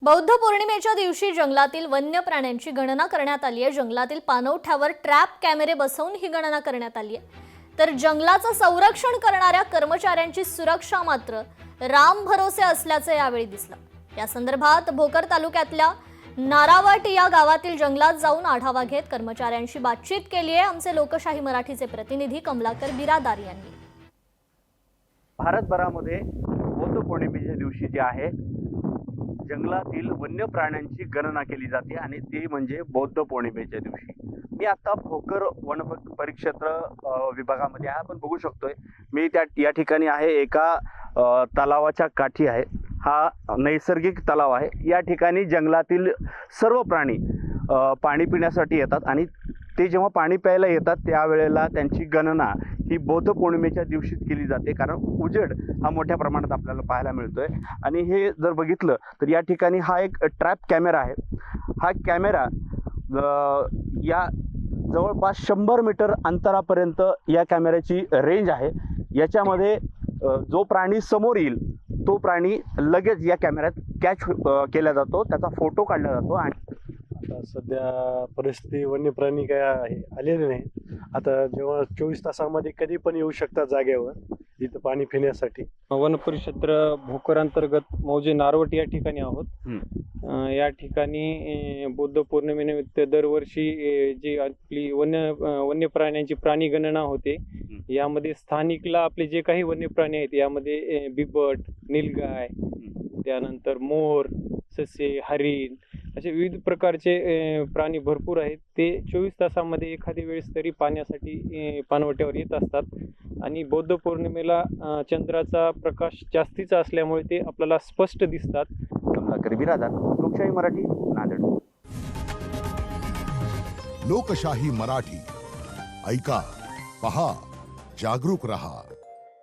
बौद्ध पौर्णिमेच्या दिवशी जंगलातील वन्य प्राण्यांची गणना करण्यात आली आहे। जंगलातील पाणवठ्यावर ट्रॅप कॅमेरे बसवून ही गणना करण्यात आली आहे। तर जंगलाचं संरक्षण करणाऱ्या कर्मचाऱ्यांची सुरक्षा मात्र राम भरोसे असल्याचे यावेळी दिसलं। या संदर्भात भोकर तालुक्यातल्या नारावट या गावातील जंगलात जाऊन आढावा घेत कर्मचाऱ्यांशी बातचीत केली आहे आमचे लोकशाही मराठीचे प्रतिनिधी कमलाकर बिरादार यांनी। भारतभरामध्ये बौद्ध पौर्णिमेच्या दिवशी जे आहे जंगलातील वन्य प्राण्यांची गणना केली जाते आणि ते म्हणजे बौद्ध पौर्णिमेच्या दिवशी। मी आता भोकर वन परिक्षेत्र विभागामध्ये आहे। आपण बघू शकतोय मी या ठिकाणी आहे, एका तलावाच्या काठी आहे। हा नैसर्गिक तलाव आहे। या ठिकाणी जंगलातील सर्व प्राणी पाणी पिण्यासाठी येतात आणि ते जेव्हा पाणी प्यायला येतात त्यावेळेला त्यांची गणना ही बौद्ध पौर्णिमेच्या दिवशीच केली जाते, कारण उजेड हा मोठ्या प्रमाणात आपल्याला पाहायला मिळतोय। आणि हे जर बघितलं तर या ठिकाणी हा एक ट्रॅप कॅमेरा आहे। हा कॅमेरा या जवळपास 100 मीटर अंतरापर्यंत या कॅमेऱ्याची रेंज आहे। याच्यामध्ये जो प्राणी समोर येईल तो प्राणी लगेच या कॅमेऱ्यात कॅच केला जातो, त्याचा फोटो काढला जातो। आणि आता सध्या परिस्थिती वन्य प्राणी काय आलेले नाही। आता जेव्हा 24 तासामध्ये कधी पण येऊ शकतात जागेवर इथं पाणी पिण्यासाठी। वन परिक्षेत्र भोकर अंतर्गत मौजे नारवट या ठिकाणी आहोत। या ठिकाणी बौद्ध पौर्णिमेनिमित्त दरवर्षी जी आपली वन्य प्राण्यांची प्राणी गणना होते। यामध्ये स्थानिकला आपले जे काही वन्य प्राणी आहेत यामध्ये बिबट, नीलगाय, त्यानंतर मोर, ससे, हरिण असे विविध प्रकारचे प्राणी भरपूर आहेत। ते 24 तासामध्ये एखाद्या वेळेस तरी पाण्यासाठी पाणवठ्यावर येत असतात आणि बौद्ध पौर्णिमेला चंद्राचा प्रकाश जास्तीचा असल्यामुळे ते आपल्याला स्पष्ट दिसतात। कमलाकर बिरादार, लोकशाही मराठी, नांदेड। लोकशाही मराठी ऐका, पहा, जागरूक रहा।